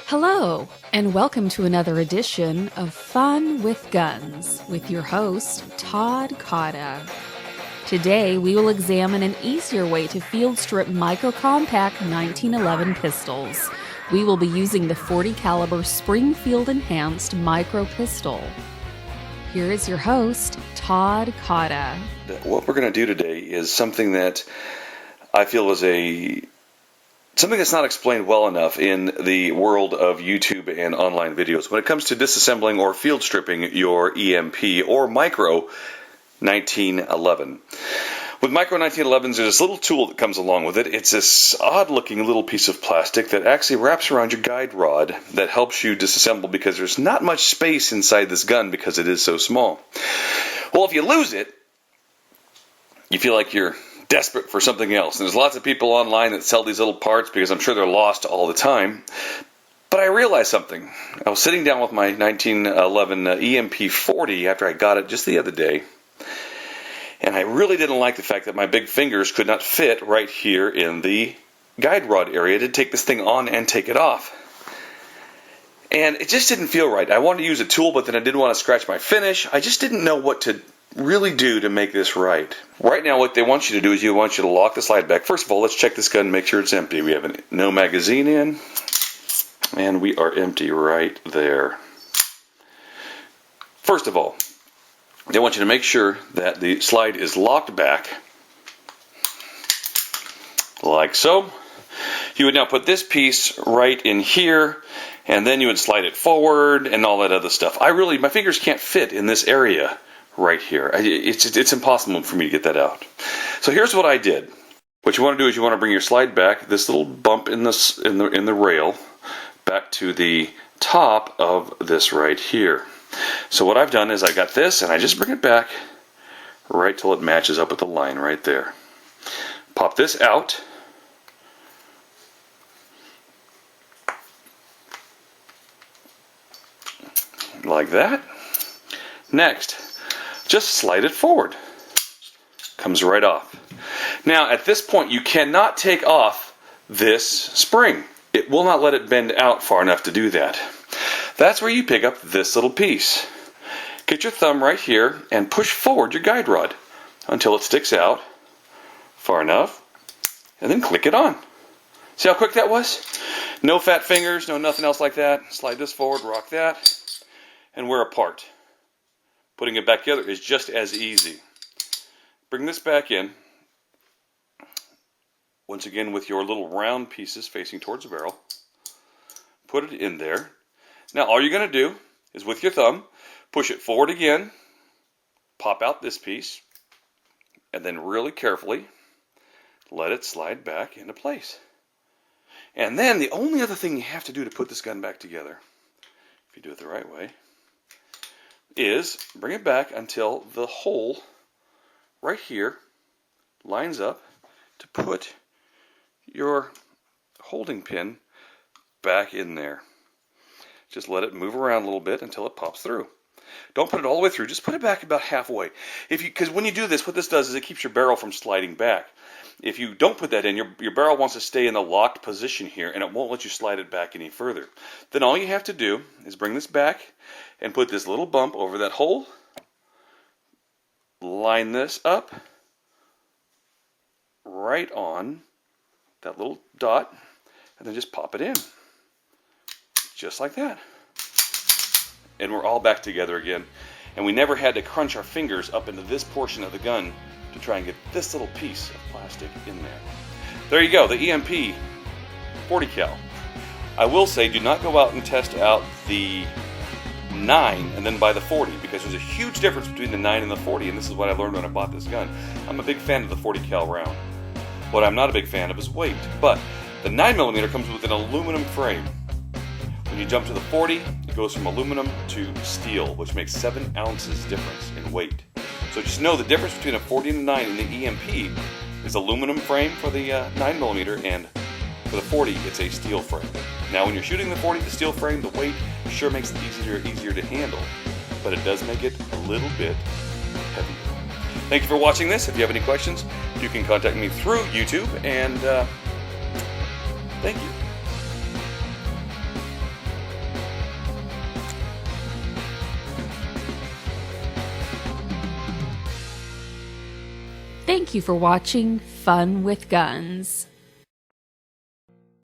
Hello, and welcome to another edition of Fun with Guns with your host, Todd Cotta. Today, we will examine an easier way to field strip micro-compact 1911 pistols. We will be using the .40 caliber Springfield enhanced micro pistol. Here is your host, Todd Cotta. What we're going to do today is something that I feel is something that's not explained well enough in the world of YouTube and online videos when it comes to disassembling or field stripping your EMP or micro 1911. With micro 1911s, there's this little tool that comes along with it. It's this odd-looking little piece of plastic that actually wraps around your guide rod that helps you disassemble because there's not much space inside this gun because it is so small. Well, if you lose it, you feel like you're desperate for something else. And there's lots of people online that sell these little parts because I'm sure they're lost all the time. But I realized something. I was sitting down with my 1911 EMP 40 after I got it just the other day. And I really didn't like the fact that my big fingers could not fit right here in the guide rod area to take this thing on and take it off. And it just didn't feel right. I wanted to use a tool, but then I didn't want to scratch my finish. I just didn't know what to really do to make this right. Right now, what they want you to do is you want you to lock the slide back. First of all, let's check this gun and make sure it's empty. We have no magazine in, and we are empty right there. First of all, they want you to make sure that the slide is locked back, like so. You would now put this piece right in here, and then you would slide it forward and all that other stuff. My fingers can't fit in this area right here. It's impossible for me to get that out. So here's what I did. What you want to do is you want to bring your slide back, this little bump in the rail, back to the top of this right here. So what I've done is I got this and I just bring it back right till it matches up with the line right there. Pop this out. Like that. Next, just slide it forward. Comes right off. Now at this point you cannot take off this spring. It will not let it bend out far enough to do that. That's where you pick up this little piece. Get your thumb right here and push forward your guide rod until it sticks out far enough, and then click it on. See how quick that was? No fat fingers, no nothing else like that. Slide this forward, rock that, and we're apart. Putting it back together is just as easy. Bring this back in, once again with your little round pieces facing towards the barrel. Put it in there. Now all you're going to do is with your thumb, push it forward again, pop out this piece, and then really carefully let it slide back into place. And then the only other thing you have to do to put this gun back together, if you do it the right way, is bring it back until the hole right here lines up to put your holding pin back in there. Just let it move around a little bit until it pops through. Don't put it all the way through. Just put it back about halfway. Because when you do this, what this does is it keeps your barrel from sliding back. If you don't put that in, your barrel wants to stay in the locked position here, and it won't let you slide it back any further. Then all you have to do is bring this back and put this little bump over that hole. Line this up right on that little dot, and then just pop it in. Just like that. And we're all back together again. And we never had to crunch our fingers up into this portion of the gun to try and get this little piece of plastic in there. There you go, the EMP 40 cal. I will say, do not go out and test out the 9 and then buy the 40, because there's a huge difference between the 9 and the 40, and this is what I learned when I bought this gun. I'm a big fan of the 40 cal round. What I'm not a big fan of is weight, but the 9mm comes with an aluminum frame. When you jump to the 40, it goes from aluminum to steel, which makes 7 ounces difference in weight. So just know the difference between a 40 and a 9 in the EMP is aluminum frame for the 9mm, and for the 40, it's a steel frame. Now, when you're shooting the 40, the steel frame, the weight sure makes it easier to handle, but it does make it a little bit heavier. Thank you for watching this. If you have any questions, you can contact me through YouTube, and thank you. Thank you for watching Fun with Guns.